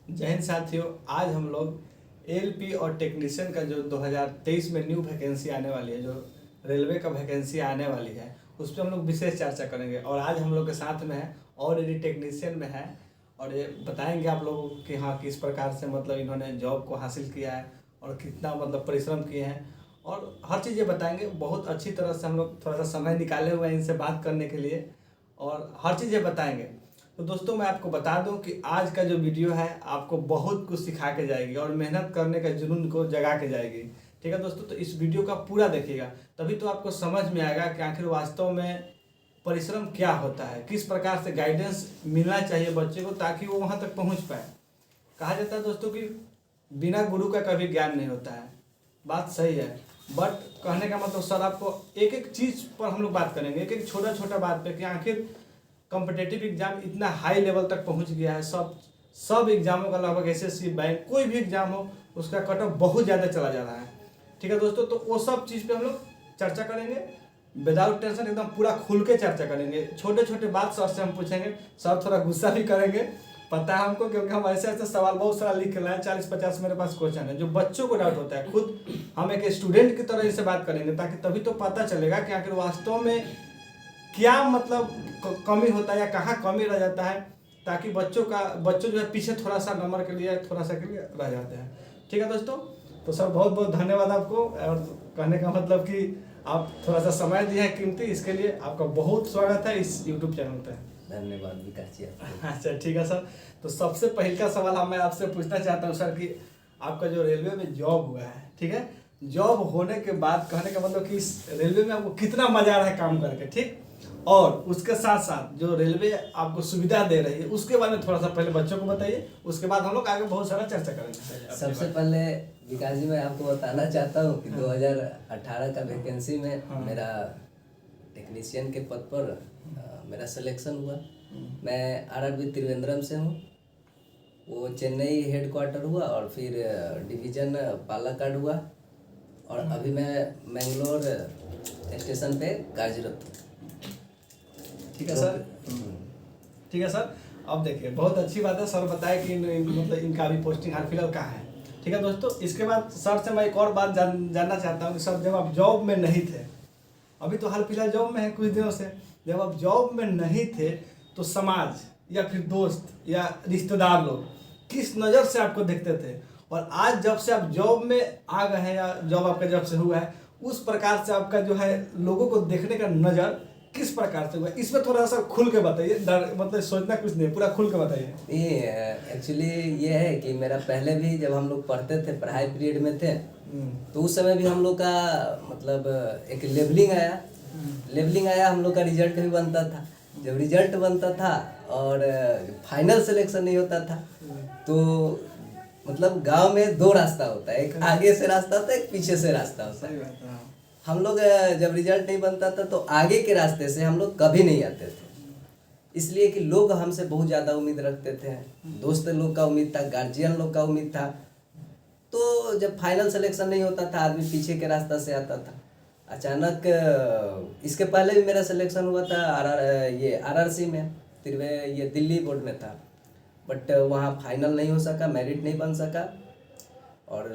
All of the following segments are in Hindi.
जय हिंद साथियों। आज हम लोग एलपी और टेक्नीशियन का जो 2023 में न्यू वैकेंसी आने वाली है, जो रेलवे का वैकेंसी आने वाली है, उस पर हम लोग विशेष चर्चा करेंगे। और आज हम लोग के साथ में है और यदि टेक्नीशियन में है और ये बताएंगे आप लोगों को कि हाँ किस प्रकार से मतलब इन्होंने जॉब को हासिल किया है और कितना मतलब परिश्रम किए हैं और हर चीज़ ये बताएंगे। बहुत अच्छी तरह से हम लोग थोड़ा सा समय निकाले हुए हैं इनसे बात करने के लिए और हर चीज़ ये बताएंगे। तो दोस्तों मैं आपको बता दूं कि आज का जो वीडियो है आपको बहुत कुछ सिखा के जाएगी और मेहनत करने का जुनून को जगा के जाएगी। ठीक है दोस्तों, तो इस वीडियो का पूरा देखिएगा, तभी तो आपको समझ में आएगा कि आखिर वास्तव में परिश्रम क्या होता है, किस प्रकार से गाइडेंस मिलना चाहिए बच्चे को ताकि वो वहाँ तक पहुँच पाए। कहा जाता है दोस्तों कि बिना गुरु का कभी ज्ञान नहीं होता है। बात सही है, बट कहने का मतलब सर आपको एक एक चीज़ पर हम लोग बात करेंगे, एक एक छोटा छोटा बात पे कि आखिर कॉम्पिटिटिव एग्जाम इतना हाई लेवल तक पहुंच गया है। सब एग्जामों का लगभग एसएससी बैंक कोई भी एग्जाम हो उसका कट ऑफ बहुत ज़्यादा चला जा रहा है। ठीक है दोस्तों, तो वो सब चीज़ पे हम लोग चर्चा करेंगे विदाउट टेंशन, एकदम पूरा खुल के चर्चा करेंगे। छोटे छोटे बात सर से हम पूछेंगे, सर थोड़ा गुस्सा भी करेंगे, पता है हमको, क्योंकि हम ऐसे ऐसे सवाल बहुत सारा लिख के लाए, 40-50 मेरे पास क्वेश्चन है जो बच्चों को डाउट होता है। खुद हम एक स्टूडेंट की तरह इनसे बात करेंगे ताकि तभी तो पता चलेगा कि आखिर वास्तव में क्या मतलब कमी होता है या कहाँ कमी रह जाता है, ताकि बच्चों जो है पीछे थोड़ा सा नंबर के लिए थोड़ा सा के लिए रह जाते हैं। ठीक है दोस्तों, तो सर बहुत बहुत धन्यवाद आपको। और कहने का मतलब कि आप थोड़ा सा समय दिए हैं कीमती, इसके लिए आपका बहुत स्वागत है इस यूट्यूब चैनल पे। धन्यवाद विकास जी। अच्छा ठीक है सर, तो सबसे पहला सवाल मैं आपसे पूछना चाहता हूँ सर कि आपका जो रेलवे में जॉब हुआ है, ठीक है, जॉब होने के बाद कहने का मतलब कि इस रेलवे में आपको कितना मजा आ रहा है काम करके, ठीक, और उसके साथ साथ जो रेलवे आपको सुविधा दे रही है उसके बारे में थोड़ा सा पहले बच्चों को बताइए, उसके बाद हम लोग आगे बहुत सारा चर्चा करेंगे। सबसे पहले विकास जी मैं आपको बताना चाहता हूँ कि 2018 का वैकेंसी में मेरा टेक्नीशियन के पद पर मेरा सिलेक्शन हुआ। मैं आरआरबी त्रिवेंद्रम से हूँ, वो चेन्नई हेडक्वार्टर हुआ और फिर डिवीजन पालाकाड हुआ और अभी मैं मैंगलोर स्टेशन पे कार्यरत हूँ। ठीक है सर, ठीक है सर। अब देखिए बहुत अच्छी बात है, सर बताए कि मतलब इनका भी पोस्टिंग हाल फिलहाल कहाँ है। ठीक है दोस्तों, इसके बाद सर से मैं एक और बात जानना चाहता हूँ कि सर जब आप जॉब में नहीं थे, अभी तो हाल फिलहाल जॉब में है कुछ दिनों से, जब आप जॉब में नहीं थे तो समाज या फिर दोस्त या रिश्तेदार लोग किस नज़र से आपको देखते थे, और आज जब से आप जॉब में आ गए हैं या जॉब आपका जब से हुआ है उस प्रकार से आपका जो है लोगों को देखने का नज़र किस प्रकार से हुआ, इसमें थोड़ा सा खुल के बताइए। मतलब सोचना कुछ नहीं, पूरा खुल के बताइए। ये एक्चुअली ये है कि मेरा पहले भी जब हम लोग पढ़ते थे, पढ़ाई पीरियड में थे, तो उस समय भी हम लोग का मतलब एक लेवलिंग आया, हम लोग का रिजल्ट भी बनता था। जब रिजल्ट बनता था और फाइनल सिलेक्शन नहीं होता था तो मतलब गांव में दो रास्ता होता है, एक आगे से रास्ता होता है, एक पीछे से रास्ता होता है। हम लोग जब रिजल्ट नहीं बनता था तो आगे के रास्ते से हम लोग कभी नहीं आते थे, इसलिए कि लोग हमसे बहुत ज़्यादा उम्मीद रखते थे, दोस्त लोग का उम्मीद था, गार्जियन लोग का उम्मीद था। तो जब फाइनल सिलेक्शन नहीं होता था आदमी पीछे के रास्ता से आता था। अचानक इसके पहले भी मेरा सिलेक्शन हुआ था आरआरसी में, फिर ये दिल्ली बोर्ड में था, बट वहाँ फाइनल नहीं हो सका, मेरिट नहीं बन सका। और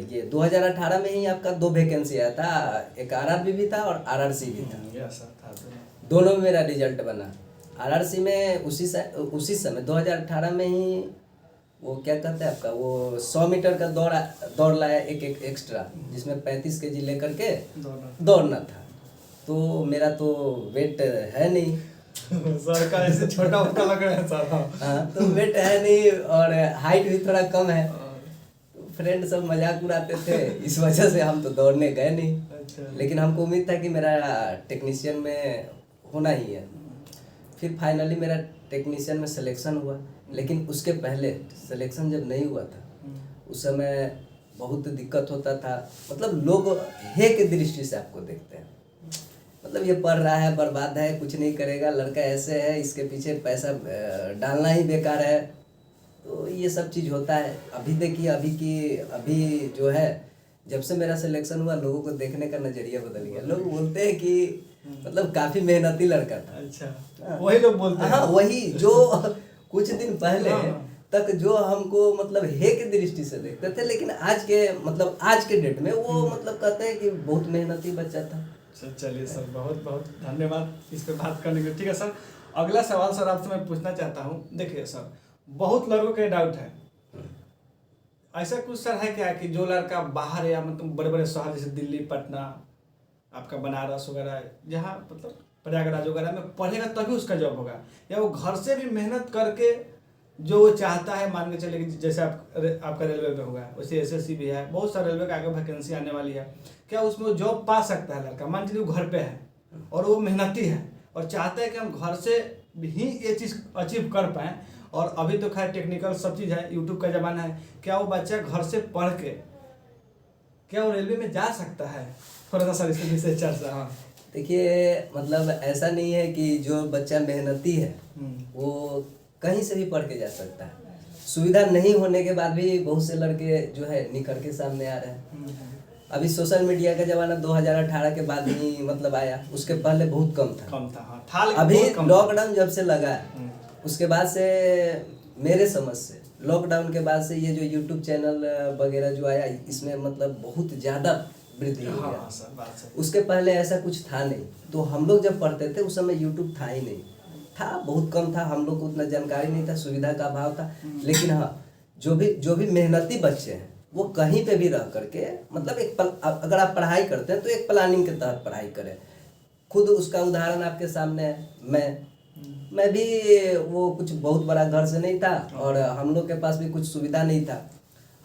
ये 2018 में ही आपका 2 वैकेंसी आया था, एक आरआरबी भी था और आरआरसी भी था। दोनों में मेरा रिजल्ट बना। आरआरसी में उसी समय 2018 में ही वो क्या कहते हैं आपका वो 100 मीटर का दौड़ लाया, एक एक्स्ट्रा, जिसमें 35 केजी लेकर के दौड़ना था। तो मेरा तो वेट है नहीं सर का ऐसे छोटा मोटा लग रहा है सर। हाँ, तो वेट है नहीं और हाइट भी थोड़ा कम है, फ्रेंड सब मजाक उड़ाते थे, इस वजह से हम तो दौड़ने गए नहीं। अच्छा। लेकिन हमको उम्मीद था कि मेरा टेक्नीशियन में होना ही है। फिर फाइनली मेरा टेक्नीशियन में सिलेक्शन हुआ, लेकिन उसके पहले सिलेक्शन जब नहीं हुआ था उस समय बहुत दिक्कत होता था। मतलब लोग हे के दृष्टि से आपको देखते हैं, मतलब ये पढ़ रहा है, बर्बाद है, कुछ नहीं करेगा, लड़का ऐसे है, इसके पीछे पैसा डालना ही बेकार है। तो ये सब चीज़ होता है। अभी देखिए अभी जो है, जब से मेरा सिलेक्शन हुआ लोगों को देखने का नज़रिया बदल गया। लोग बोलते हैं कि मतलब काफ़ी मेहनती लड़का था। अच्छा, वही लोग बोलते हैं। हाँ, वही जो कुछ दिन पहले तक जो हमको मतलब हे की दृष्टि से देखते थे, लेकिन आज के मतलब आज के डेट में वो मतलब कहते हैं कि बहुत मेहनती बच्चा था। चलिए सर, बहुत बहुत धन्यवाद इस पर बात करने के लिए। ठीक है सर, अगला सवाल सर आपसे मैं पूछना चाहता हूँ। देखिए सर, बहुत लोगों के डाउट है, ऐसा कुछ सर है क्या कि जो लड़का बाहर या मतलब बड़े बड़े शहर जैसे दिल्ली, पटना, आपका बनारस वगैरह, जहाँ मतलब प्रयागराज वगैरह में पढ़ेगा तभी उसका जॉब होगा, या वो घर से भी मेहनत करके जो वो चाहता है, मान के चले कि जैसे आपका रेलवे में होगा वैसे एसएससी भी है, बहुत सारे रेलवे का आगे वैकेंसी आने वाली है, क्या उसमें वो जॉब पा सकता है लड़का? मान चलिए वो घर पे है और वो मेहनती है और चाहता है कि हम घर से ही ये चीज़ अचीव कर पाएँ, और अभी तो खैर टेक्निकल सब चीज़ है, यूट्यूब का ज़माना है, क्या वो बच्चा घर से पढ़ के क्या वो रेलवे में जा सकता है? थोड़ा सा सर इसके विषय चर्चा। हाँ, देखिए मतलब ऐसा नहीं है कि जो बच्चा मेहनती है वो कहीं से भी पढ़ के जा सकता है। सुविधा नहीं होने के बाद भी बहुत से लड़के जो है निखर के सामने आ रहे हैं। अभी सोशल मीडिया का जमाना 2018 के बाद ही मतलब आया, उसके पहले बहुत कम था। हाँ, था लेकिन अभी बहुत कम था। लॉकडाउन जब से लगा है उसके बाद से मेरे समझ से लॉकडाउन के बाद से ये जो यूट्यूब चैनल वगैरह जो आया इसमें मतलब बहुत ज़्यादा वृद्धि हो गया। हाँ सर, बात सही। उसके पहले ऐसा कुछ था नहीं। तो हम लोग जब पढ़ते थे उस समय यूट्यूब था ही नहीं, था बहुत कम था, हम लोग को उतना जानकारी नहीं था, सुविधा का अभाव था। लेकिन हाँ, जो भी मेहनती बच्चे हैं वो कहीं पे भी रह करके मतलब अगर आप पढ़ाई करते हैं तो एक प्लानिंग के तहत पढ़ाई करें। खुद उसका उदाहरण आपके सामने है। मैं भी वो कुछ बहुत बड़ा घर से नहीं था और हम लोग के पास भी कुछ सुविधा नहीं था।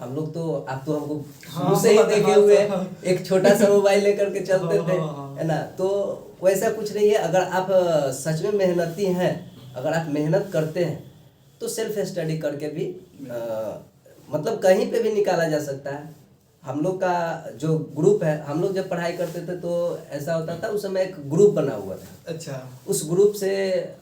हम लोग तो आप तो हमको शुरू से ही देखे हुए एक छोटा सा मोबाइल लेकर के चलते थे, है ना। तो वैसा कुछ नहीं है। अगर आप सच में मेहनती हैं, अगर आप मेहनत करते हैं तो सेल्फ स्टडी करके भी मतलब कहीं पे भी निकाला जा सकता है। हम लोग का जो ग्रुप है, हम लोग जब पढ़ाई करते थे तो ऐसा होता था, उस समय एक ग्रुप बना हुआ था। अच्छा, उस ग्रुप से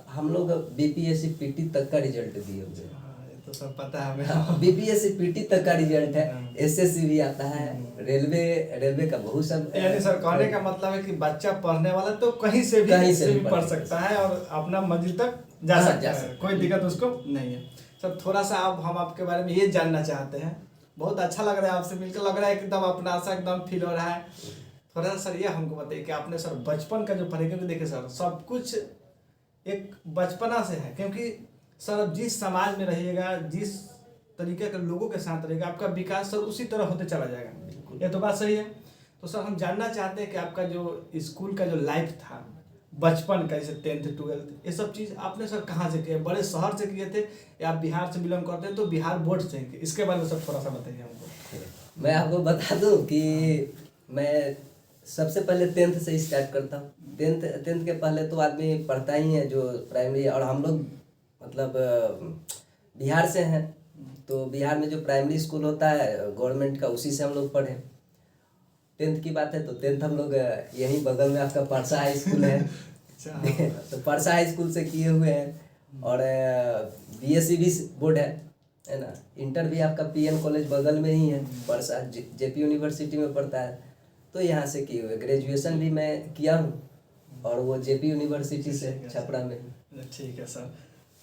हम लोग बीपीएससी पीटी तक का रिजल्ट दिए हुए हैं। तो सब पता है हमें। बीपीएससी पीटी तक का रिजल्ट है, एसएससी भी आता है, रेलवे का बहुत सब। यानी सर कहने का मतलब है कि बच्चा पढ़ने वाला तो कहीं से भी पढ़ सकता है और अपना मंजिल तक जा सकता है, कोई दिक्कत उसको नहीं है। सर थोड़ा सा अब हम आपके बारे में ये जानना चाहते हैं, बहुत अच्छा लग रहा है आपसे मिलकर, लग रहा है एकदम अपना सा एकदम फील हो रहा है। थोड़ा सा सर ये हमको बताइए कि आपने सर बचपन का जो पढ़े, क्योंकि देखिए सर सब कुछ एक बचपना से है, क्योंकि सर अब जिस समाज में रहिएगा, जिस तरीके के लोगों के साथ रहेगा, आपका विकास सर उसी तरह होते चला जाएगा। ये तो बात सही है। तो सर हम जानना चाहते हैं कि आपका जो स्कूल का जो लाइफ था, बचपन का, जैसे 10th 12th, ये सब चीज़ आपने सर कहाँ से किए? बड़े शहर से किए थे या आप बिहार से बिलोंग करते हैं तो बिहार बोर्ड से किए? इसके बारे में सर थोड़ा सा बताइए हमको। मैं आपको बता दूं कि मैं सबसे पहले 10th से स्टार्ट करता हूँ। 10th के पहले तो आदमी पढ़ता ही है जो प्राइमरी, और हम लोग मतलब बिहार से हैं तो बिहार में जो प्राइमरी स्कूल होता है गवर्नमेंट का, उसी से हम लोग पढ़े। 10th की बात है तो 10th हम लोग यहीं बगल में आपका परसा हाई स्कूल है तो परसा हाई स्कूल से किए हुए हैं। और बीएससी भी बोर्ड है ना। इंटर भी आपका पीएन कॉलेज बगल में ही है, परसा जेपी यूनिवर्सिटी में पढ़ता है, तो यहाँ से किए हुए। ग्रेजुएशन भी मैं किया हूँ और वो जेपी यूनिवर्सिटी से छपरा में। ठीक है सर।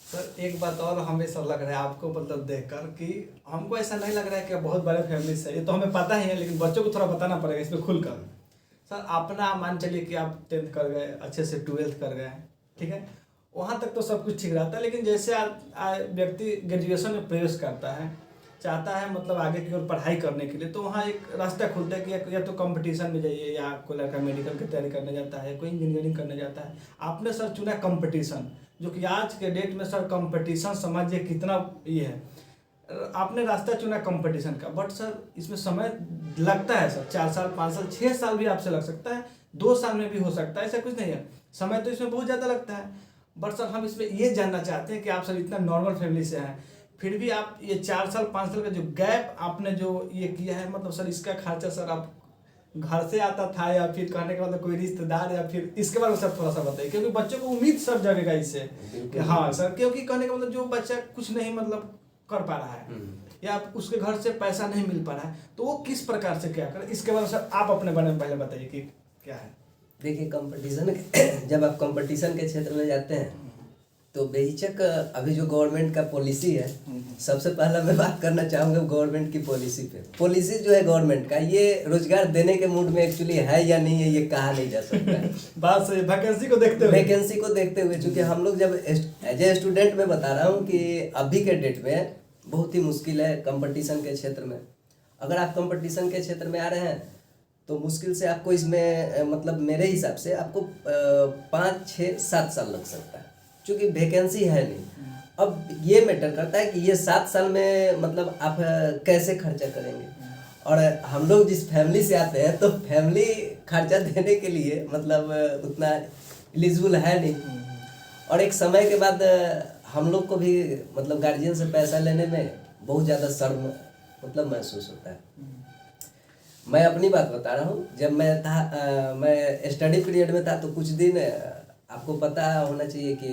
सर एक बात और हमें सर लग रहा है आपको मतलब देखकर कि हमको ऐसा नहीं लग रहा है कि बहुत बड़े फैमिली से, ये तो हमें पता ही है, लेकिन बच्चों को थोड़ा बताना पड़ेगा इसमें खुलकर। सर अपना मान चलिए कि आप 10th कर गए, अच्छे से 12th कर गए, ठीक है, वहाँ तक तो सब कुछ ठीक रहता है। लेकिन जैसे व्यक्ति ग्रेजुएशन में प्रवेश करता है, चाहता है मतलब आगे की ओर पढ़ाई करने के लिए, तो वहाँ एक रास्ता खुलता है कि या तो कंपटीशन में जाइए, या कोई लड़का मेडिकल की तैयारी करने जाता है, कोई इंजीनियरिंग करने जाता है। आपने सर चुना कंपटीशन, जो कि आज के डेट में सर कंपटीशन समझिए कितना ये है। आपने रास्ता चुना कंपटीशन का, बट सर इसमें समय लगता है सर, 4 साल 5 साल 6 साल भी आपसे लग सकता है, 2 साल में भी हो सकता है, ऐसा कुछ नहीं है। समय तो इसमें बहुत ज़्यादा लगता है। बट सर हम इसमें ये जानना चाहते हैं कि आप सर इतना नॉर्मल फैमिली से हैं, फिर भी आप ये 4 साल 5 साल का जो गैप आपने जो ये किया है, मतलब सर इसका खर्चा सर आप घर से आता था या फिर कहने का मतलब कोई रिश्तेदार, या फिर इसके बारे में सर थोड़ा सा बताइए, क्योंकि बच्चों को उम्मीद सब जगेगा इससे कि हाँ सर, क्योंकि कहने का मतलब जो बच्चा कुछ नहीं मतलब कर पा रहा है या उसके घर से पैसा नहीं मिल पा रहा है, तो वो किस प्रकार से क्या करे, इसके बारे में सर आप अपने बारे में पहले बताइए कि क्या है। देखिए कंपटीशन जब आप कंपटीशन के क्षेत्र में जाते हैं तो बेहिचक अभी जो गवर्नमेंट का पॉलिसी है, सबसे पहला मैं बात करना चाहूँगा गवर्नमेंट की पॉलिसी पे। पॉलिसी जो है गवर्नमेंट का, ये रोजगार देने के मूड में एक्चुअली है या नहीं है, ये कहा नहीं जा सकता है। बात सही, वैकेंसी को देखते हुए, वैकेंसी को देखते हुए, चूंकि हम लोग जब एज ए स्टूडेंट में बता रहा हूँ कि अभी के डेट में बहुत ही मुश्किल है कंपटीशन के क्षेत्र में। अगर आप कंपटीशन के क्षेत्र में आ रहे हैं तो मुश्किल से आपको इसमें मतलब मेरे हिसाब से आपको 5, 6, 7 साल लग सकता है, क्योंकि वैकेंसी है नहीं। अब ये मैटर करता है कि ये 7 साल में मतलब आप कैसे खर्चा करेंगे। और हम लोग जिस फैमिली से आते हैं तो फैमिली खर्चा देने के लिए मतलब उतना एलिजिबल है नहीं। और एक समय के बाद हम लोग को भी मतलब गार्जियन से पैसा लेने में बहुत ज़्यादा शर्म मतलब महसूस होता है। मैं अपनी बात बता रहा हूँ, जब मैं स्टडी पीरियड में था तो कुछ दिन आपको पता होना चाहिए कि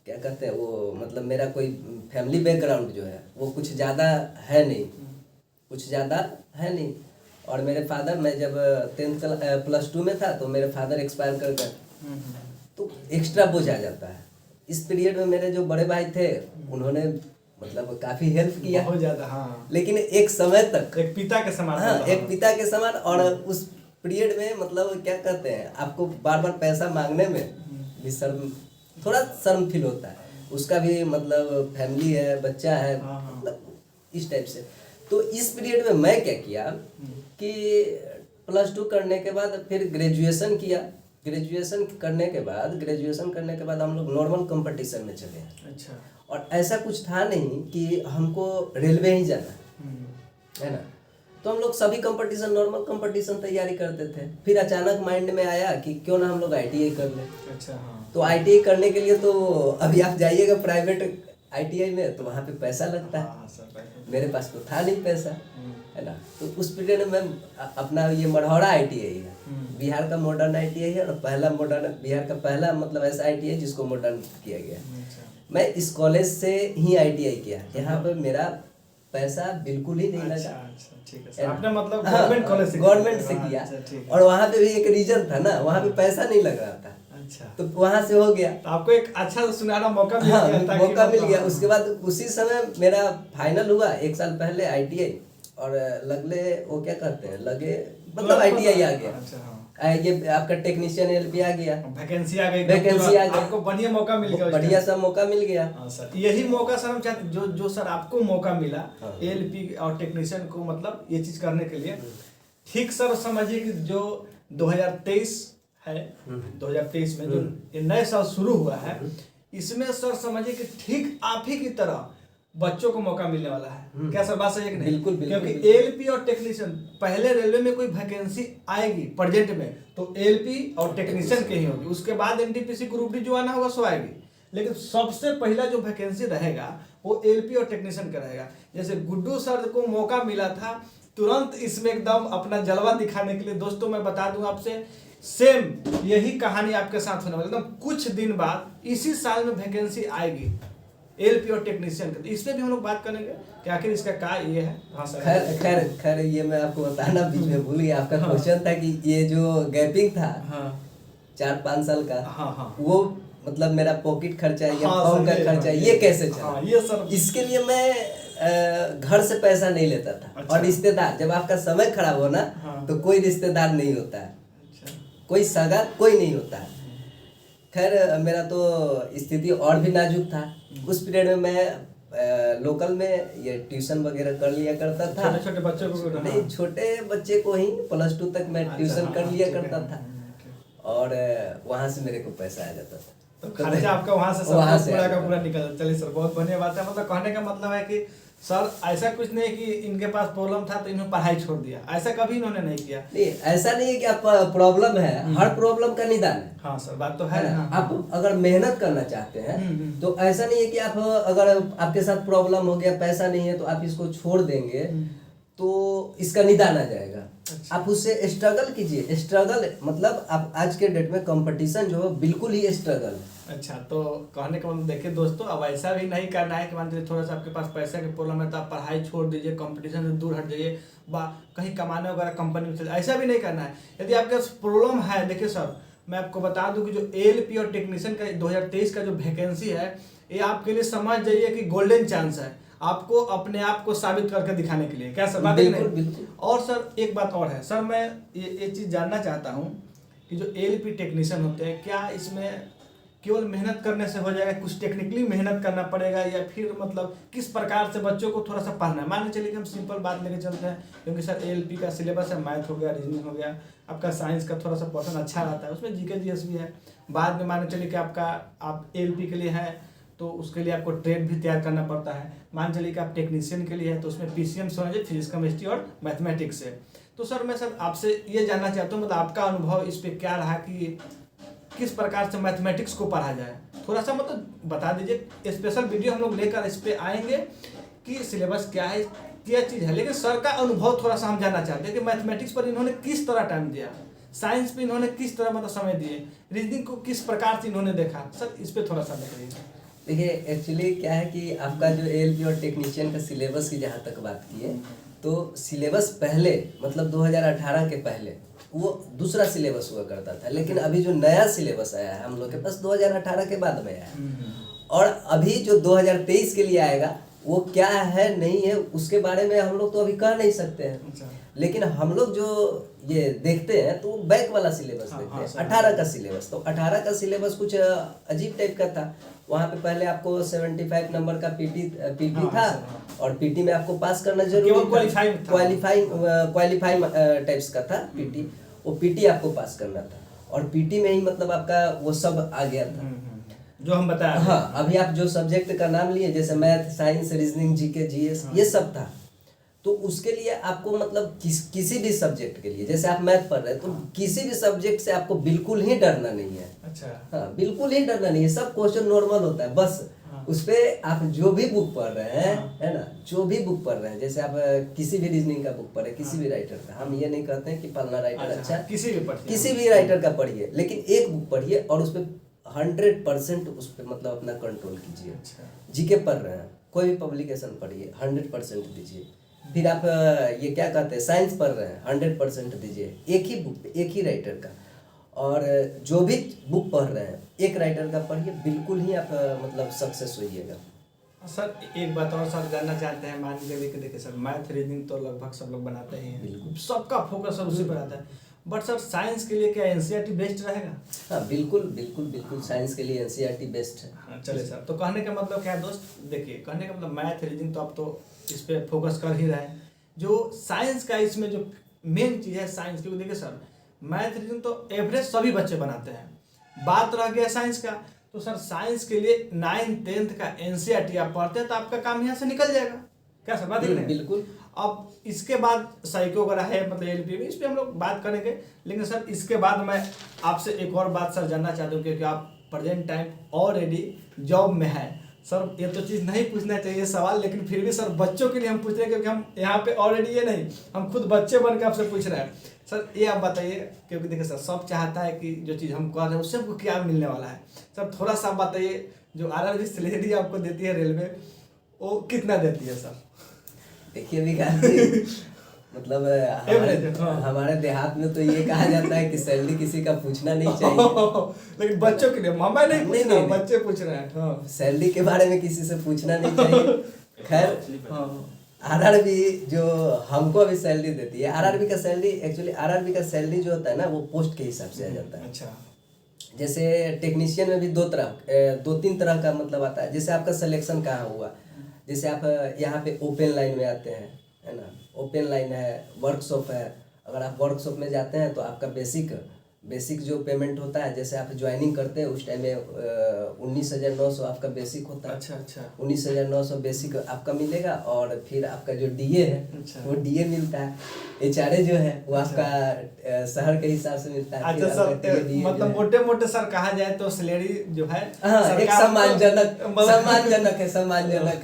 क्या कहते हैं वो, मतलब मेरा कोई फैमिली बैकग्राउंड जो है वो कुछ ज़्यादा है नहीं। और मेरे फादर, मैं जब 10th +2 में था तो मेरे फादर एक्सपायर कर गए, तो एक्स्ट्रा बोझ आ जाता है। इस पीरियड में मेरे जो बड़े भाई थे उन्होंने मतलब काफ़ी हेल्प किया, बहुत ज़्यादा। हाँ, लेकिन एक समय तक एक पिता के समान। हाँ, एक पिता के समान। और उस पीरियड में मतलब क्या कहते हैं, आपको बार बार पैसा मांगने में भी थोड़ा शर्म फील होता है। उसका भी मतलब फैमिली है, बच्चा है, मतलब इस टाइप से। तो इस पीरियड में मैं क्या किया कि +2 करने के बाद फिर ग्रेजुएशन किया। ग्रेजुएशन करने के बाद हम लोग नॉर्मल कंपटीशन में चले। अच्छा। और ऐसा कुछ था नहीं कि हमको रेलवे ही जाना है ना, तो हम लोग सभी कंपटीशन, नॉर्मल कंपटीशन तैयारी करते थे। फिर अचानक माइंड में आया कि क्यों ना हम लोग ITI कर लें। अच्छा। हाँ। तो ITI करने के लिए तो अभी आप जाइएगा प्राइवेट ITI में तो वहाँ पे पैसा लगता है। हाँ, सर, मेरे पास तो था नहीं पैसा, है ना। तो उस पीरियड में अपना ये मढ़ौरा ITI है, बिहार का मॉडर्न ITI है, और बिहार का पहला मतलब ऐसा ITI है जिसको मॉडर्न किया गया। मैं इस कॉलेज से ही ITI किया, यहाँ पे मेरा पैसा बिल्कुल ही नहीं लगा। अच्छा, ठीक है सर। आपने मतलब गवर्नमेंट से किया। और वहाँ पे भी एक रीजन था ना, वहाँ पे पैसा नहीं लग रहा था। अच्छा, तो वहाँ से हो गया, तो आपको एक अच्छा सुनहरा मौका मिल गया। मौका मिल गया। उसके बाद उसी समय मेरा फाइनल हुआ 1 साल पहले ITI, और वो क्या कहते हैं, मतलब ITI आ गया। अच्छा। हाँ, ये आपका टेक्नीशियन LP आ गया, वैकेंसी आ गई, आपको बढ़िया मौका मिल गया, बढ़िया सा मौका मिल गया। हाँ सर, यही मौका सर हम चाहते, जो सर आपको मौका मिला LP और टेक्नीशियन को मतलब ये चीज करने के लिए, ठीक सर समझिए कि जो 2023 है, 2023 में जो ये नए साल शुरू हुआ है, इसमें सर समझिए कि ठीक आप ही की तरह बच्चों को मौका मिलने वाला है। क्या सर बात सही है कि नहीं? बिल्कुल। क्योंकि LP और टेक्नीशियन, पहले रेलवे में कोई वैकेंसी आएगी प्रेजेंट में तो LP और टेक्नीशियन की ही होगी, उसके बाद NTPC ग्रुप डी जो आना होगा सो आएगी, लेकिन सबसे पहला जो वैकेंसी रहेगा वो LP और टेक्नीशियन का रहेगा। जैसे गुड्डू सर को मौका मिला था तुरंत इसमें एकदम अपना जलवा दिखाने के लिए, दोस्तों मैं बता दूं आपसे, सेम यही कहानी आपके साथ होने वाली। एकदम कुछ दिन बाद इसी साल में वैकेंसी आएगी LP और टेक्नीशियन का, इस पे भी हम लोग बात करेंगे कि आखिर इसका क्या ये है। हाँ सर, खैर ये मैं आपको बताना बीच में भूल गया। आपका क्वेश्चन था कि ये जो गैपिंग था 4-5 साल का, वो मतलब मेरा पॉकेट खर्चा या फॉर्म का खर्चा ये कैसे चला। ये सर, इसके लिए मैं घर से पैसा नहीं लेता था। अच्छा। और रिश्तेदार, जब आपका समय खराब हो ना तो कोई रिश्तेदार नहीं होता है, कोई सगा कोई नहीं होता है। खैर मेरा तो स्थिति और भी नाजुक था। उस पीरियड में मैं लोकल में ये ट्यूशन वगैरह कर लिया करता था। छोटे बच्चों को नहीं, छोटे बच्चे को ही +2 तक मैं ट्यूशन कर लिया करता था, और वहाँ से मेरे को पैसा आ जाता था। तो खर्चा आपका वहाँ से पूरा का पूरा निकल। चलिए सर, बहुत बढ़िया बात है। मतलब कहने का मतलब है कि सर ऐसा कुछ नहीं कि इनके पास प्रॉब्लम था तो इन्होंने पढ़ाई छोड़ दिया, ऐसा कभी इन्होंने नहीं किया। नहीं, ऐसा नहीं है कि आप प्रॉब्लम है, हर प्रॉब्लम का निदान है। हाँ सर, बात तो है ना। आप अगर मेहनत करना चाहते हैं तो ऐसा नहीं है कि आप अगर आपके साथ प्रॉब्लम हो गया, पैसा नहीं है तो आप इसको छोड़ देंगे तो इसका निदान आ जाएगा। अच्छा। आप उससे स्ट्रगल कीजिए। स्ट्रगल मतलब आप आज के डेट में कंपटीशन जो है बिल्कुल ही स्ट्रगल है। अच्छा, तो कहने का मतलब देखिए दोस्तों, अब ऐसा भी नहीं करना है कि मान लीजिए थोड़ा सा आपके पास पैसा की प्रॉब्लम है तो आप पढ़ाई छोड़ दीजिए, कंपटीशन से दूर हट जाइए, कहीं कमाने वगैरह कंपनी में चले, ऐसा भी नहीं करना है। यदि आपके पास प्रॉब्लम है, देखिए सर मैं आपको बता दूं कि जो एएलपी और टेक्नीशियन का 2023 का जो वैकेंसी है, ये आपके लिए समझ जाइए कि गोल्डन चांस है, आपको अपने आप को साबित करके दिखाने के लिए। क्या सर बात है? बिल्कुल बिल्कुल। और सर एक बात और है सर, मैं ये चीज़ जानना चाहता हूँ कि जो एएलपी टेक्नीशियन होते हैं, क्या इसमें केवल मेहनत करने से हो जाएगा, कुछ टेक्निकली मेहनत करना पड़ेगा, या फिर मतलब किस प्रकार से बच्चों को थोड़ा सा पढ़ना है? मान के चलिए कि हम सिंपल बात लेके चलते हैं, क्योंकि सर एएलपी का सिलेबस है, मैथ हो गया, रीजनिंग हो गया, आपका साइंस का थोड़ा सा पोर्शन अच्छा रहता है, उसमें जीके जीएस भी है। बाद में मान के चलिए कि आप एएलपी के लिए है तो उसके लिए आपको ट्रेड भी तैयार करना पड़ता है। मान चलिए कि आप टेक्नीशियन के लिए है तो उसमें पीसीएम से होना चाहिए, फिजिक्स केमिस्ट्री और मैथमेटिक्स से। तो सर मैं सर आपसे ये जानना चाहता हूँ, मतलब आपका अनुभव इस पर क्या रहा कि किस प्रकार से मैथमेटिक्स को पढ़ा जाए? थोड़ा सा मतलब बता दीजिए। स्पेशल वीडियो हम लोग लेकर इस पे आएंगे कि सिलेबस क्या है, क्या चीज़ है, लेकिन सर का अनुभव थोड़ा सा हम जानना चाहते हैं कि मैथमेटिक्स पर इन्होंने किस तरह टाइम दिया, साइंस पे इन्होंने किस तरह मतलब समय दिए, रीजनिंग को किस प्रकार से इन्होंने देखा। सर इस पर थोड़ा सा बताइए। देखिए एक्चुअली क्या है कि आपका जो एएलपी और टेक्नीशियन का सिलेबस की जहाँ तक बात की है, तो सिलेबस पहले मतलब 2018 के पहले वो दूसरा सिलेबस हुआ करता था, लेकिन अभी जो नया सिलेबस आया है हम लोग के पास 2018 के बाद में आया है। और अभी जो 2023 के लिए आएगा वो क्या है नहीं है उसके बारे में हम लोग तो अभी कह नहीं सकते हैं, लेकिन हम लोग जो ये देखते हैं तो बैक वाला सिलेबस देखते हैं, 18 का सिलेबस। तो 18 का सिलेबस कुछ अजीब टाइप का था। वहाँ पे पहले आपको 75 नंबर का पीटी था, और पीटी में आपको पास करना जरूरी था, क्वालिफाइंग टाइप्स का था पीटी, वो पीटी आपको पास करना था, और पीटी में ही मतलब आपका वो सब आ गया था जो हम बताया। हाँ, अभी आप जो सब्जेक्ट का नाम लिए जैसे math, science, reasoning, GK, GS, ये सब था। तो उसके लिए आपको मतलब किसी भी सब्जेक्ट के लिए, जैसे आप मैथ पढ़ रहे हैं तो किसी भी सब्जेक्ट से आपको बिल्कुल ही डरना नहीं है। अच्छा। हाँ, बिल्कुल ही डरना नहीं है, सब क्वेश्चन नॉर्मल होता है। बस उस पे आप जो भी बुक पढ़ रहे हैं, है ना, जो भी बुक पढ़ रहे हैं, जैसे आप किसी भी रीजनिंग का बुक पढ़े, किसी भी राइटर का, हम ये नहीं कहते हैं कि फलना राइटर अच्छा, किसी भी राइटर का पढ़िए, लेकिन एक बुक पढ़िए और उस पर 100% उस पर मतलब अपना कंट्रोल कीजिए। जीके पढ़ रहे हैं, कोई भी पब्लिकेशन पढ़िए, 100% दीजिए। फिर आप ये क्या कहते हैं, साइंस पढ़ रहे हैं, 100% दीजिए, एक ही बुक पे, एक ही राइटर का। और जो भी बुक पढ़ रहे हैं एक राइटर का पढ़िए, बिल्कुल ही आप मतलब सक्सेस होइएगा। सर एक बात और सर जानना चाहते हैं, मान लीजिए कि देखिए सर मैथ रीजनिंग तो लगभग सब लोग बनाते ही हैं, सबका फोकस सर उसी पर आता है, बट सर साइंस के लिए क्या एनसीईआरटी बेस्ट रहेगा? हाँ बिल्कुल बिल्कुल बिल्कुल, साइंस के लिए एनसीईआरटी बेस्ट है। हाँ चले सर, तो कहने का मतलब क्या है दोस्त, देखिए कहने का मतलब मैथ रीजनिंग तो आप तो इस पर फोकस कर ही रहे हैं, जो साइंस का इसमें जो मेन चीज़ है साइंस, क्योंकि देखिए सर मैथ रीजनिंग तो एवरेज सभी बच्चे बनाते हैं, बात रह गया साइंस का, तो सर साइंस के लिए 9th 10th का एनसीईआरटी आप पढ़ते हैं तो आपका काम यहाँ से निकल जाएगा। क्या सर बात है? बिल्कुल। अब इसके बाद साइको वगैरह है मतलब एलपी में, इस पर हम लोग बात करेंगे, लेकिन सर इसके बाद मैं आपसे एक और बात सर जानना चाहता हूँ, क्योंकि आप प्रेजेंट टाइम ऑलरेडी जॉब में है सर, ये तो चीज़ नहीं पूछना चाहिए सवाल, लेकिन फिर भी सर बच्चों के लिए हम पूछ रहे हैं, क्योंकि हम यहाँ पे ऑलरेडी ये नहीं, हम खुद बच्चे बन के आपसे पूछ रहे हैं। सर ये आप बताइए, क्योंकि देखिए सर सब चाहता है कि जो चीज़ हम कर रहे हैं उससे हमको क्या मिलने वाला है। सर थोड़ा सा बताइए, जो आरआरबी सैलरी आपको देती है रेलवे, वो कितना देती है सर? देखिए विकास जी, मतलब हमारे देहात में तो ये कहा जाता है कि सैलरी किसी का पूछना नहीं चाहिए, लेकिन बच्चों के लिए मामा नहीं पूछ रहा, बच्चे पूछ रहे हैं। हाँ। सैलरी के बारे में किसी से पूछना नहीं चाहिए। खैर आरआरबी जो हमको अभी सैलरी देती है, आरआरबी का सैलरी एक्चुअली आरआरबी का सैलरी जो होता है ना वो पोस्ट के हिसाब से आ जाता है। अच्छा। जैसे टेक्नीशियन में भी दो तीन तरह का मतलब आता है। जैसे आपका सिलेक्शन कहाँ हुआ, जैसे आप यहाँ पे ओपन लाइन में आते हैं, है ना, ओपन लाइन है, वर्कशॉप है। अगर आप वर्कशॉप में जाते हैं तो आपका बेसिक जो पेमेंट होता है, जैसे आप ज्वाइनिंग करते हैं उस टाइम में 19,900 आपका बेसिक होता है। अच्छा। 19,900 बेसिक आपका मिलेगा, और फिर आपका जो डीए है वो डीए मिलता है। एचआरए जो है वो आपका शहर के हिसाब से मिलता है। अच्छा सर, मतलब मोटे मोटे सर कहा जाए तो सैलरी जो है एक सम्मानजनक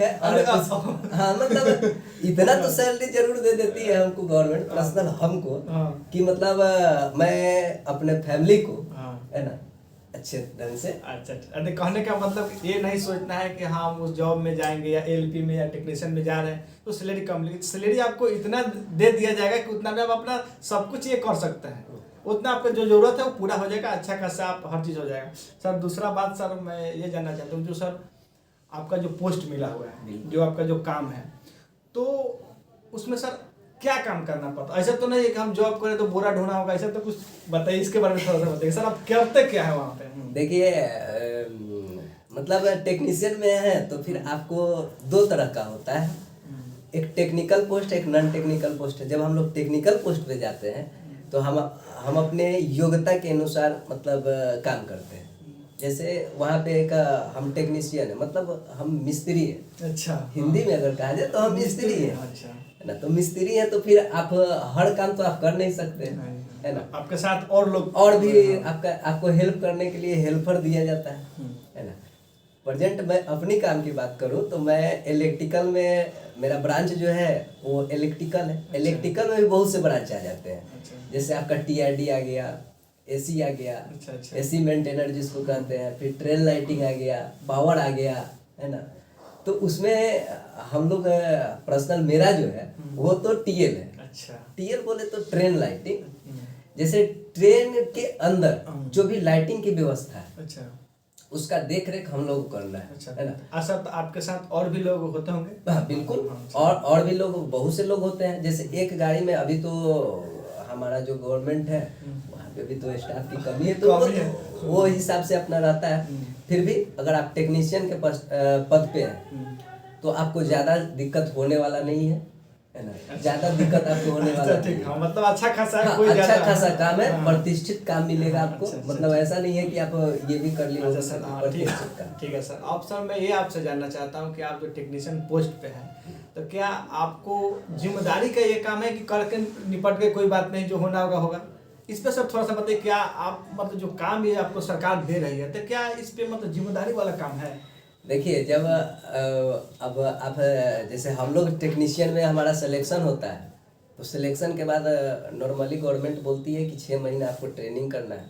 है। और हाँ मतलब इतना तो सैलरी जरूर दे देती है हमको गवर्नमेंट, पर्सनल हमको, कि मतलब मैं अपने फैमिली को, है ना, अच्छे ढंग से। अच्छा, कहने का मतलब ये नहीं सोचना है कि हाँ हम उस जॉब में जाएंगे या एलपी में या टेक्नीशियन में जा रहे हैं तो सैलरी कम, लेकिन सैलरी आपको इतना दे दिया जाएगा कि उतना में आप अपना सब कुछ ये कर सकते हैं। उतना आपका जो जरूरत है वो पूरा हो जाएगा, अच्छा खासा आप हर चीज़ हो जाएगा। सर दूसरा बात सर मैं ये जानना चाहता हूँ, जो सर आपका जो पोस्ट मिला हुआ है, जो आपका जो काम है, तो उसमें सर क्या काम करना पड़ता है? ऐसा तो नहीं है कि हम जॉब करें तो बोरा ढोना होगा, ऐसा तो कुछ बताइए इसके बारे में थोड़ा सा बताइए सर, आप करते क्या है वहाँ पे? देखिए मतलब टेक्नीशियन में है तो फिर आपको दो तरह का होता है, एक टेक्निकल पोस्ट, एक नॉन टेक्निकल पोस्ट है। जब हम लोग टेक्निकल पोस्ट पे जाते हैं तो हम अपने योग्यता के अनुसार मतलब काम करते हैं। जैसे वहाँ पे एक हम टेक्नीशियन है, मतलब हम मिस्त्री है। अच्छा, हिंदी में अगर कहा जाए तो हम मिस्त्री है। अच्छा है ना, तो मिस्त्री है तो फिर आप हर काम तो आप कर नहीं सकते, है ना, आपके साथ और लोग और भी आपको हेल्प करने के लिए हेल्पर दिया जाता है ना। प्रेजेंट मैं अपनी काम की बात करूं तो मैं इलेक्ट्रिकल में, मेरा ब्रांच जो है वो इलेक्ट्रिकल है। अच्छा। इलेक्ट्रिकल में भी बहुत से ब्रांच आ जाते हैं। अच्छा। जैसे आपका टीआरडी आ गया, एसी आ गया, अच्छा। एसी मेंटेनर जिसको कहते हैं, फिर ट्रेन लाइटिंग आ गया, पावर आ गया, है ना। तो उसमें हम लोग पर्सनल मेरा जो है वो तो टीएल है। अच्छा, टीएल बोले तो ट्रेन लाइटिंग, जैसे ट्रेन के अंदर जो भी लाइटिंग की व्यवस्था है, अच्छा, उसका देख रेख हम लोग करना है, अच्छा है ना। अच्छा, तो आपके साथ और भी लोग होते होंगे? हाँ बिल्कुल, और भी लोग, बहुत से लोग होते हैं। जैसे एक गाड़ी में अभी तो हमारा जो गवर्नमेंट है वहाँ पे भी तो स्टाफ की कमी है, तो वो हिसाब से अपना रहता है। फिर भी अगर आप टेक्नीशियन के पद पे हैं तो आपको ज़्यादा दिक्कत होने वाला नहीं है ना, ज़्यादा दिक्कत आपको होने वाला नहीं है। मतलब अच्छा खासा है, हाँ, कोई अच्छा ज्यादा खासा काम है, हाँ। प्रतिष्ठित काम मिलेगा आपको। अच्छा, मतलब ऐसा नहीं है कि आप ये भी कर लिए, अच्छा सर, हाँ ठीक प्रतिष्ठित है, काम। ठीक है सर। अब सर मैं ये आपसे जानना चाहता हूँ कि आप जो टेक्नीशियन पोस्ट पे हैं, तो क्या आपको जिम्मेदारी का ये काम है कि करके निपट के कोई बात नहीं, जो होना होगा होगा? इस पे सर थोड़ा सा बताइए, क्या आप मतलब जो काम ये आपको सरकार दे रही है, तो क्या इस पे मतलब जिम्मेदारी वाला काम है? देखिए जब अब आप जैसे हम लोग टेक्नीशियन में हमारा सिलेक्शन होता है, तो सिलेक्शन के बाद नॉर्मली गवर्नमेंट बोलती है कि 6 महीना आपको ट्रेनिंग करना है।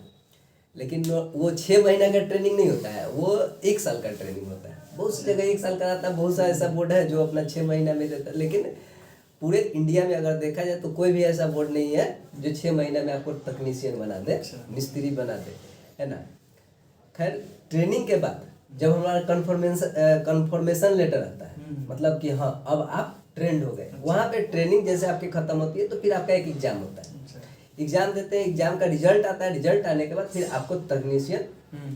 लेकिन वो 6 महीना का ट्रेनिंग नहीं होता है, वो 1 साल का ट्रेनिंग होता है। बहुत सी जगह 1 साल का रहता है, बहुत सा ऐसा बोर्ड है जो अपना 6 महीना में देता है। लेकिन पूरे इंडिया में अगर देखा जाए तो कोई भी ऐसा बोर्ड नहीं है जो 6 महीना में आपको तकनीशियन बना दे, मिस्त्री बना दे, है ना। खैर ट्रेनिंग के बाद जब हमारा कन्फर्मेशन लेटर आता है, मतलब कि हाँ अब आप ट्रेंड हो गए, वहाँ पे ट्रेनिंग जैसे आपकी खत्म होती है तो फिर आपका एक एग्जाम होता है। एग्जाम देते हैं, एग्जाम का रिजल्ट आता है, रिजल्ट आने के बाद फिर आपको तकनीशियन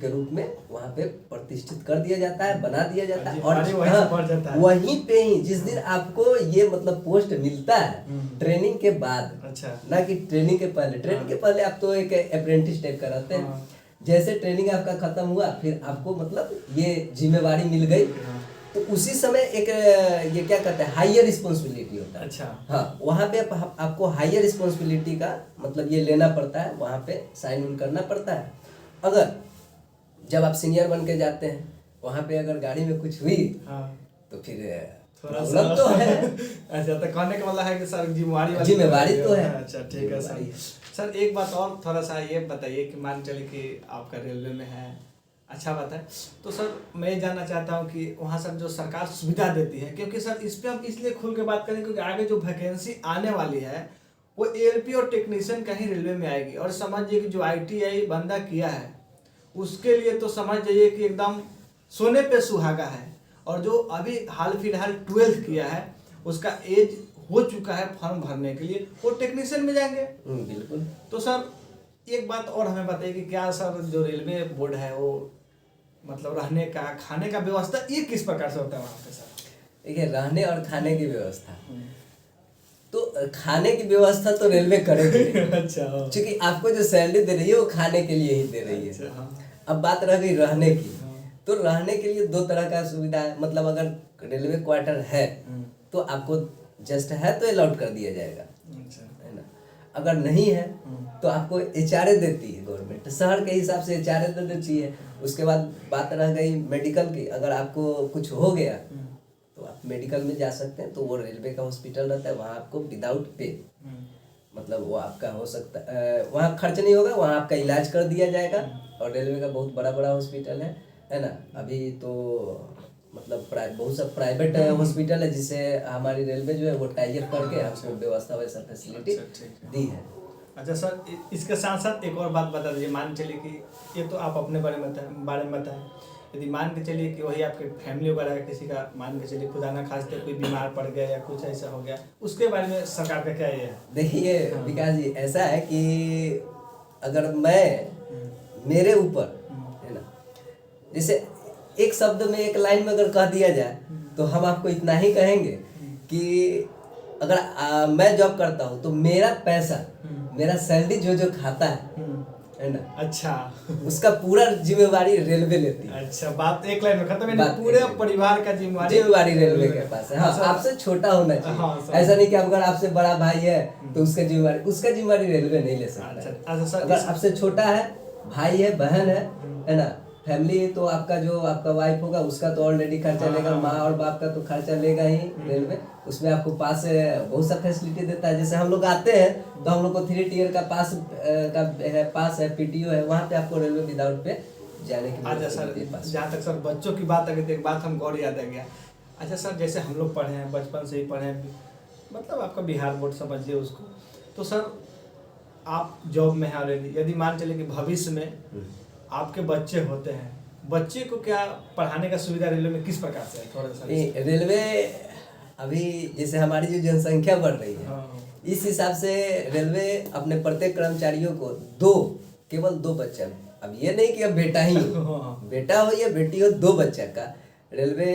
के रूप में वहाँ पे प्रतिष्ठित कर दिया जाता है, बना दिया जाता है। और वहीं पे ही जिस दिन आपको ये मतलब पोस्ट मिलता है ट्रेनिंग के बाद, अच्छा, ना कि ट्रेनिंग के पहले। ट्रेनिंग के पहले आप तो एक अप्रेंटिस टाइप का रहते हैं। जैसे ट्रेनिंग आपका खत्म हुआ फिर आपको मतलब ये जिम्मेवारी मिल गई, तो उसी समय एक ये क्या कहते हैं, हायर रिस्पॉन्सिबिलिटी होता है। अच्छा, हाँ, वहाँ पे आपको हायर रिस्पॉन्सिबिलिटी का मतलब ये लेना पड़ता है, वहाँ पे साइन इन करना पड़ता है। अगर जब आप सीनियर बन के जाते हैं, वहाँ पे अगर गाड़ी में कुछ हुई तो फिर थोड़ा सा तो है। अच्छा, तो कहने का मतलब है कि सर जिम्मेवारी तो है। अच्छा ठीक है सर। सर एक बात और थोड़ा सा ये बताइए कि मान चले कि आपका रेलवे में है, अच्छा बात है, तो सर मैं ये जानना चाहता हूँ कि वहाँ सर जो सरकार सुविधा देती है, क्योंकि सर इस पर हम इसलिए खुल के बात करें क्योंकि आगे जो वैकेंसी आने वाली है वो एएलपी और टेक्नीशियन का ही रेलवे में आएगी। और समझिए कि जो आईटीआई बंदा किया है उसके लिए तो समझ जाइए कि एकदम सोने पे सुहागा है। और जो अभी हाल फिलहाल 12th किया है उसका एज हो चुका है फॉर्म भरने के लिए, वो टेक्नीशियन में जाएंगे। बिल्कुल। तो सर एक बात और हमें बताइए कि क्या सर जो रेलवे बोर्ड है वो मतलब रहने का, खाने का व्यवस्था ये किस प्रकार से होता है वहाँ पे सर? देखिए रहने और खाने की व्यवस्था, तो खाने की व्यवस्था तो रेलवे करेगी। अच्छा, क्योंकि आपको जो सैलरी दे रही है वो खाने के लिए ही दे रही है। अच्छा, हाँ। अब बात रह गई रहने की, तो रहने के लिए 2 तरह का सुविधा है। मतलब अगर रेलवे क्वार्टर है तो आपको जस्ट है तो अलॉट कर दिया जाएगा, है ना। अगर नहीं है तो आपको एचआरए देती है गवर्नमेंट, शहर के हिसाब से एचआरए दे देती है। उसके बाद बात रह गई मेडिकल की, अगर आपको कुछ हो गया तो आप मेडिकल में जा सकते हैं, तो वो रेलवे का हॉस्पिटल रहता है, वहाँ आपको विदाउट पे मतलब वो आपका हो सकता है, वहाँ खर्च नहीं होगा, वहाँ आपका इलाज कर दिया जाएगा। और रेलवे का बहुत बड़ा बड़ा हॉस्पिटल है ना। अभी तो मतलब बहुत सा प्राइवेट हॉस्पिटल है जिसे हमारी रेलवे जो है वो टाई अप करके आपको व्यवस्था वैसा फैसिलिटी दी है। अच्छा सर, इसके साथ साथ एक और बात बता दीजिए। मान के चलिए कि ये तो आप अपने बारे में बताएं, यदि मान के चलिए कि वही आपके फैमिली वगैरह का किसी का, मान के चलिए खुदा ना खास्ते कोई बीमार पड़ गया या कुछ ऐसा हो गया, उसके बारे में सरकार का क्या ये है? देखिए विकास जी, ऐसा है कि अगर मेरे ऊपर है ना, जैसे एक शब्द में एक लाइन में अगर कह दिया जाए तो हम आपको इतना ही कहेंगे कि अगर मैं जॉब करता हूँ तो मेरा पैसा, मेरा सैलरी जो खाता है ना, अच्छा, उसका पूरा जिम्मेवारी रेलवे लेती है। अच्छा, बात एक लाइन में खत्म, यानी पूरे परिवार का जिम्मेवारी रेलवे के पास है। हाँ, आपसे छोटा होना चाहिए। हाँ, ऐसा नहीं कि अगर आपसे बड़ा भाई है तो उसका जिम्मेवारी रेलवे नहीं ले सकता। अच्छा सर, अगर आपसे छोटा है, भाई है, बहन है ना, फैमिली, तो आपका वाइफ होगा, उसका तो ऑलरेडी खर्चा लेगा, माँ और बाप का तो खर्चा लेगा ही रेलवे। उसमें आपको पास बहुत सा फैसिलिटी देता है। जैसे हम लोग आते हैं तो हम लोग को 3 टियर का पास है, पीटीओ है, वहाँ पे आपको रेलवे विदाउट पे जाने की। अच्छा सर, जहाँ तक सर बच्चों की बात अगर एक बात हमको और याद आ गया। अच्छा सर, जैसे हम लोग पढ़े हैं, बचपन से ही पढ़े हैं, मतलब आपका बिहार बोर्ड समझिए उसको, तो सर आप जॉब में हैं ऑलरेडी, यदि मान चले कि भविष्य में आपके बच्चे होते हैं, बच्चे को क्या पढ़ाने का सुविधा रेलवे में किस प्रकार से है? थोड़ा सा रेलवे अभी जैसे हमारी जो जनसंख्या बढ़ रही है, इस हिसाब से रेलवे अपने प्रत्येक कर्मचारियों को केवल 2 बच्चा, अब ये नहीं कि अब बेटा ही बेटा हो या बेटी हो, 2 बच्चा का रेलवे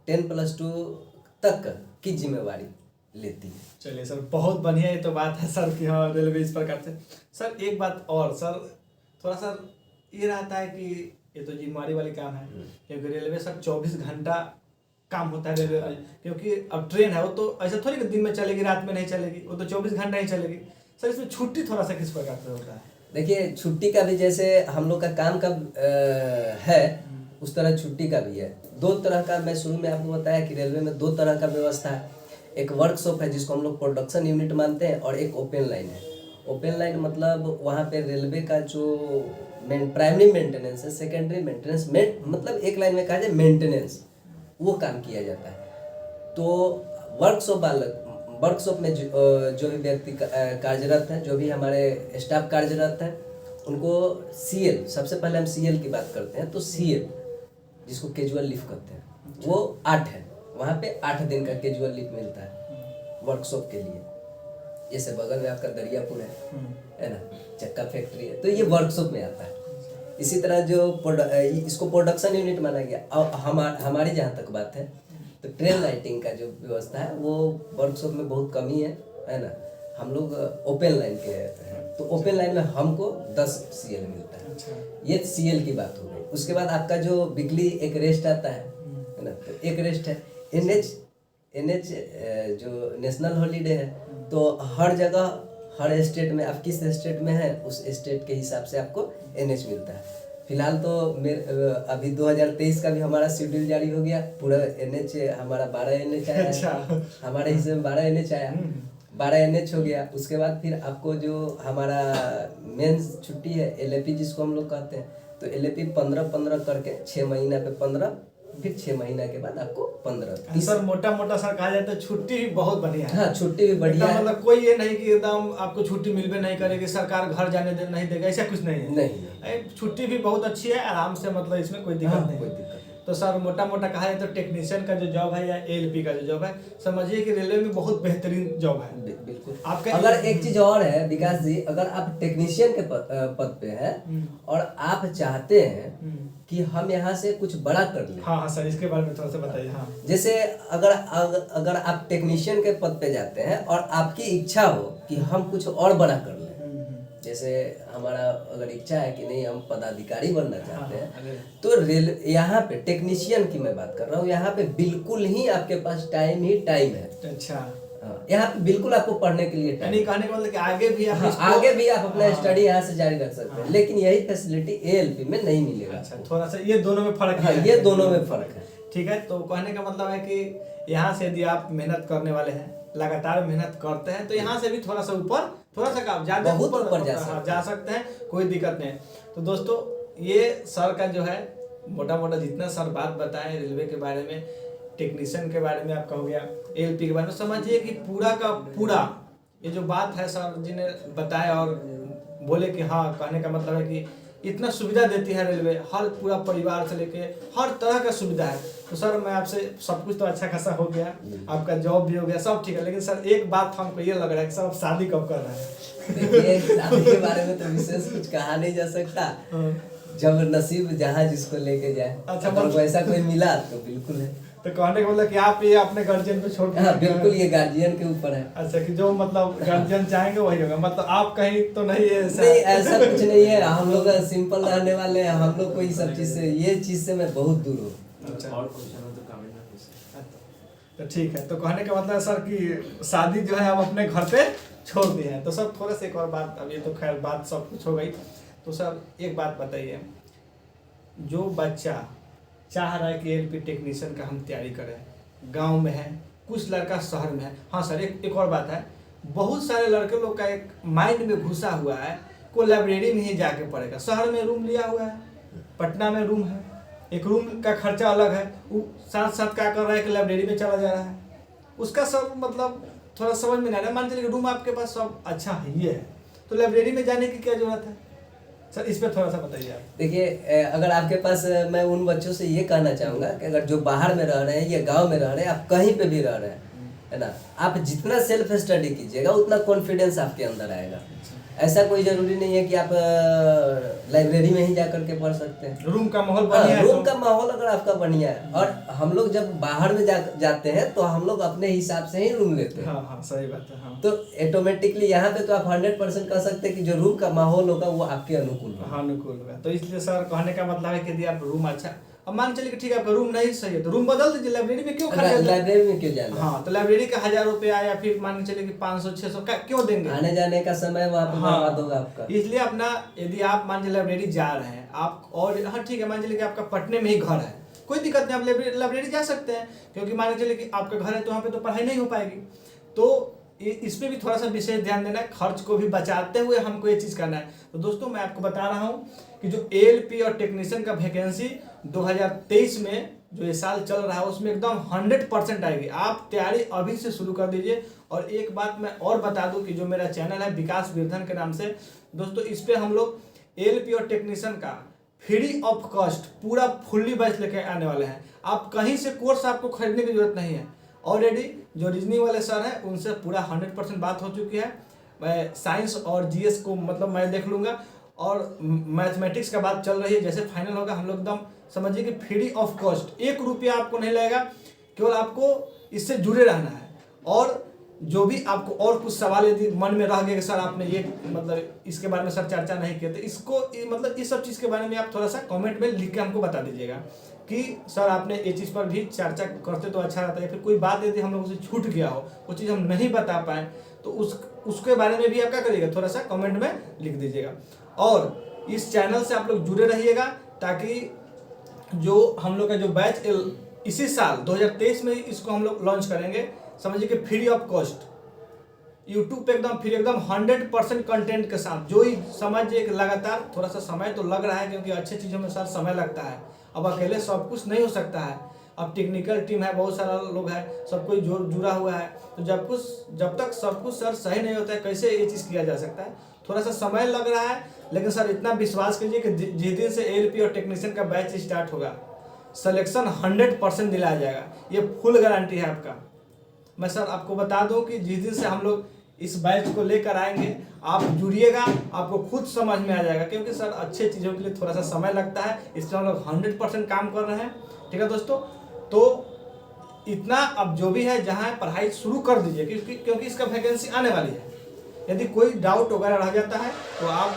10+2 तक की जिम्मेवारी लेती है। चलिए सर, बहुत बढ़िया, ये तो बात है सर कि हाँ रेलवे इस प्रकार से। सर एक बात और सर, थोड़ा सा ये रहता है कि ये तो जिम्मेवारी वाली काम है, क्योंकि रेलवे सर 24 घंटा काम होता है रेलवे, क्योंकि अब ट्रेन है, वो तो ऐसा थोड़ी कि दिन में चलेगी रात में नहीं चलेगी, वो तो 24 घंटा ही चलेगी। सर इसमें छुट्टी थोड़ा सा किस प्रकार से होता है? देखिए, छुट्टी का भी जैसे हम लोग का काम का है, उस तरह छुट्टी का भी है। 2 तरह का, मैं शुरू में आपको बताया कि रेलवे में 2 तरह का व्यवस्था है। एक वर्कशॉप है जिसको हम लोग प्रोडक्शन यूनिट मानते हैं, और एक ओपन लाइन है। ओपन लाइन मतलब वहाँ पे रेलवे का जो प्राइमरी मेंटेनेंस है, सेकेंडरी मेंटेनेंस, मतलब एक लाइन में कहा जाए मेंटेनेंस, वो काम किया जाता है। तो वर्कशॉप में जो भी व्यक्ति कार्यरत हैं, जो भी हमारे स्टाफ कार्यरत हैं, उनको CL, सबसे पहले हम CL की बात करते हैं, तो CL जिसको कैजुअल लीव कहते हैं, वो 8 है। वहाँ पे 8 दिन का कैजुअल लीव मिलता है वर्कशॉप के लिए। जैसे बगल में आपका दरियापुर है ना, चक्का फैक्ट्री है, तो ये वर्कशॉप में आता है। इसी तरह जो इसको प्रोडक्शन यूनिट माना गया। और हमारी जहाँ तक बात है, तो ट्रेन लाइटिंग का जो व्यवस्था है वो वर्कशॉप में बहुत कमी है ना। हम लोग ओपन लाइन के हैं, तो ओपन लाइन में हमको 10 CL मिलता है। ये CL की बात हो गई। उसके बाद आपका जो वीकली एक रेस्ट आता है ना, तो एक रेस्ट है NH जो नेशनल हॉलीडे है, तो हर जगह, हर स्टेट में, आप किस स्टेट में है उस स्टेट के हिसाब से आपको NH मिलता है। फिलहाल तो अभी 2023 का भी हमारा शेड्यूल जारी हो गया। पूरा NH हमारा 12 NH आया है। हमारे हिस्से में 12 NH आया, 12 NH हो गया। उसके बाद फिर आपको जो हमारा मेन छुट्टी है LAP जिसको हम लोग कहते हैं, तो LAP 15 करके 6 महीना पे 15, फिर 6 महीना के बाद आपको 15। सर मोटा सर कहा जाए तो छुट्टी भी बहुत बढ़िया है। हाँ, छुट्टी भी बढ़िया है। मतलब कोई ये नहीं कि एकदम आपको छुट्टी मिलबे नहीं करेगी, सरकार घर जाने नहीं देगा, ऐसा कुछ नहीं है। नहीं, छुट्टी भी बहुत अच्छी है, आराम से, मतलब इसमें कोई दिक्कत नहीं। कोई दिक्कत नहीं। तो सर मोटा कहा जाए तो टेक्नीशियन का जो जॉब है या ALP का जो जॉब है, समझिए कि रेलवे में बहुत बेहतरीन जॉब है। बिल्कुल। आपका अगर एक चीज और है विकास जी, अगर आप टेक्नीशियन के पद पे हैं और आप चाहते हैं कि हम यहाँ से कुछ बड़ा कर लें। हाँ सर, इसके बारे में थोड़ा सा बताइए। हाँ, जैसे अगर आप टेक्नीशियन के पद पे जाते हैं और आपकी इच्छा हो कि हम कुछ और बड़ा कर लें, जैसे हमारा अगर इच्छा है कि नहीं हम पदाधिकारी बनना चाहते हैं, तो यहाँ पे टेक्नीशियन की मैं बात कर रहा हूँ, यहाँ पे बिल्कुल ही आपके पास टाइम है। अच्छा, यहाँ पे बिल्कुल आपको पढ़ने के लिए टाइम, कहने का मतलब कि आगे भी आप अपना स्टडी यहाँ से जारी रख सकते हैं। लेकिन यही फैसिलिटी ALP में नहीं मिलेगा। अच्छा, थोड़ा सा ये दोनों में फर्क है। ये दोनों में फर्क है। ठीक है, तो कहने का मतलब है कि यहाँ से यदि आप मेहनत करने वाले हैं, लगातार मेहनत करते हैं, तो यहाँ से भी थोड़ा सा ऊपर, थोड़ा सा काम ज्यादा ऊपर जा सकते हैं, कोई दिक्कत नहीं। तो दोस्तों, ये सर का जो है मोटा जितना सर बात बताएं रेलवे के बारे में, टेक्नीशियन के बारे में आपका हो गया, ALP के बारे में, समझिए कि पूरा का पूरा ये जो बात है सर जी ने बताया और बोले कि हाँ, कहने का मतलब है कि इतना सुविधा देती है रेलवे, हर पूरा परिवार से लेके हर तरह का सुविधा है। तो सर मैं आपसे सब कुछ तो अच्छा खासा हो गया, आपका जॉब भी हो गया, सब ठीक है, लेकिन सर एक बात हमको ये लग रहा है कि सर आप शादी कब कर रहे हैं? देखिए शादी के बारे में तो विशेष कुछ कहा नहीं जा सकता, जब नसीब जहाँ जिसको लेके जाए। अच्छा, अगर वैसा कोई मिला तो बिल्कुल है। तो कहने का मतलब कि आप ये अपने गार्जियन पे छोड़ हाँ बिल्कुल, ये गार्जियन के ऊपर है। अच्छा, कि जो मतलब गार्जियन चाहेंगे वही होगा, मतलब आप कहीं तो नहीं है ऐसा? नहीं, ऐसा कुछ नहीं है, हम लोग सिंपल रहने वाले हैं, हम लोग को ये सब चीज से, ये चीज से मैं बहुत दूर हूँ। अच्छा, और क्वेश्चन हो तो कमेंट में पूछ। तो ठीक है, तो कहने का मतलब है सर कि शादी जो है आप अपने घर पे छोड़ दिए हैं। तो सर थोड़ा सा एक और बात, अब ये तो खैर बात सब कुछ हो गई, तो सर एक बात बताइए, जो बच्चा चाह रहा है कि एलपी टेक्नीशियन का हम तैयारी करें, गांव में है, कुछ लड़का शहर में है। हाँ सर, एक और बात है, बहुत सारे लड़के लोग का एक माइंड में घुसा हुआ है को लाइब्रेरी में ही जाके पढ़ेगा। शहर में रूम लिया हुआ है, पटना में रूम है, एक रूम का खर्चा अलग है, वो साथ साथ क्या कर रहा है कि लाइब्रेरी में चला जा रहा है, उसका सब मतलब थोड़ा समझ में नहीं आ रहा है। मान चलिए रूम आपके पास सब अच्छा ही है, तो लाइब्रेरी में जाने की क्या जरूरत है? सर इस पर थोड़ा सा बताइए आप। देखिए, अगर आपके पास, मैं उन बच्चों से ये कहना चाहूँगा कि अगर जो बाहर में रह रहे हैं या गांव में रह रहे हैं, आप कहीं पे भी रह रहे हैं, है ना, आप जितना सेल्फ स्टडी कीजिएगा उतना कॉन्फिडेंस आपके अंदर आएगा। ऐसा कोई जरूरी नहीं है कि आप लाइब्रेरी में ही जा करके पढ़ सकते हैं। रूम का माहौल बढ़िया है, रूम का माहौल अगर आपका बढ़िया है, और हम लोग जब बाहर में जाते हैं तो हम लोग अपने हिसाब से ही रूम लेते हैं। हाँ हाँ सही बात है। हाँ, तो ऑटोमेटिकली यहाँ पे तो आप 100% कह सकते हैं कि जो रूम का माहौल होगा वो आपके अनुकूल होगा। हाँ अनुकूल होगा। तो इसलिए सर कहने का मतलब है कि यदि आप रूम अच्छा, अब मान चलिए कि ठीक है आपका रूम नहीं सही है तो रूम बदल दीजिए, लाइब्रेरी में क्यों खर्च? लाइब्रेरी में क्यों जाना? हाँ, तो लाइब्रेरी का 1000 रुपया या फिर मान के चलिए कि 500-600 का क्यों देंगे? आने जाने का समय वहाँ पे बर्बाद होगा आपका। इसलिए अपना, यदि आप मान लीजिए लाइब्रेरी जा रहे हैं आप, और हाँ ठीक है, मान चलिए कि आपका पटने में ही घर है, कोई दिक्कत नहीं, आप लाइब्रेरी जा सकते हैं, क्योंकि मान के चलिए कि आपका घर है तो वहाँ पे तो पढ़ाई नहीं हो पाएगी। तो इस पे भी थोड़ा सा विशेष ध्यान देना है, खर्च को भी बचाते हुए हमको ये चीज़ करना है। तो दोस्तों मैं आपको बता रहा हूँ कि जो एएलपी और टेक्नीशियन का वैकेंसी 2023 में जो ये साल चल रहा है उसमें एकदम 100% आएगी। आप तैयारी अभी से शुरू कर दीजिए। और एक बात मैं और बता दूं कि जो मेरा चैनल है विकास विर्धन के नाम से, दोस्तों इस पे हम लोग एएलपी और टेक्नीशियन का फ्री ऑफ कॉस्ट पूरा फुल्ली बैच लेके आने वाले हैं। आप कहीं से कोर्स आपको खरीदने की जरूरत नहीं है। ऑलरेडी जो रीजनिंग वाले सर हैं उनसे पूरा 100% बात हो चुकी है। मैं साइंस और जीएस को मतलब मैं देख लूँगा, और मैथमेटिक्स का बात चल रही है, जैसे फाइनल होगा हम लोग एकदम समझिए कि फ्री ऑफ कॉस्ट, 1 रुपया आपको नहीं लगेगा, केवल आपको इससे जुड़े रहना है। और जो भी आपको और कुछ सवाल यदि मन में रह गए कि सर आपने ये मतलब इसके बारे में सर चर्चा नहीं किया, तो इसको मतलब इस सब चीज़ के बारे में आप थोड़ा सा कमेंट में लिख के हमको बता दीजिएगा कि सर आपने ये चीज़ पर भी चर्चा करते तो अच्छा रहता है। फिर कोई बात यदि हम लोग से छूट गया हो, वो चीज़ हम नहीं बता पाए, तो उसके बारे में भी आप क्या करिएगा, थोड़ा सा कमेंट में लिख दीजिएगा। और इस चैनल से आप लोग जुड़े रहिएगा, ताकि जो हम लोग का जो बैच इसी साल 2023 में इसको हम लोग लॉन्च करेंगे, समझिए कि फ्री ऑफ कॉस्ट, यूट्यूब पे एकदम फ्री, एकदम 100% कंटेंट के साथ। जो ही समझिए कि लगातार थोड़ा सा समय तो लग रहा है, क्योंकि अच्छी चीज़ों में सर समय लगता है, अब अकेले सब कुछ नहीं हो सकता है। अब टेक्निकल टीम है, बहुत सारा लोग है, सब कोई जुड़ा हुआ है, तो जब तक सब कुछ सर सही नहीं होता है कैसे ये चीज़ किया जा सकता है। थोड़ा सा समय लग रहा है, लेकिन सर इतना विश्वास कीजिए कि जिस दिन से एएलपी और टेक्नीशियन का बैच स्टार्ट होगा, सिलेक्शन 100% दिलाया जाएगा, ये फुल गारंटी है आपका। मैं सर आपको बता दूं कि जिस दिन से हम लोग इस बैच को लेकर आएंगे, आप जुड़िएगा, आपको खुद समझ में आ जाएगा, क्योंकि सर अच्छे चीज़ों के लिए थोड़ा सा समय लगता है, इसलिए हम लोग 100% काम कर रहे हैं। ठीक है दोस्तों, तो इतना अब जो भी है जहाँ पढ़ाई शुरू कर दीजिए, क्योंकि इसका वैकेंसी आने वाली है। यदि कोई डाउट वगैरह रह जाता है तो आप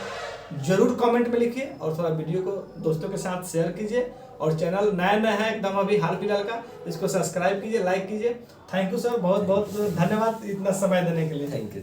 जरूर कमेंट में लिखिए, और थोड़ा वीडियो को दोस्तों के साथ शेयर कीजिए। और चैनल नया है एकदम अभी हाल फिलहाल का, इसको सब्सक्राइब कीजिए, लाइक कीजिए। थैंक यू सर, बहुत बहुत धन्यवाद इतना समय देने के लिए। Thank you.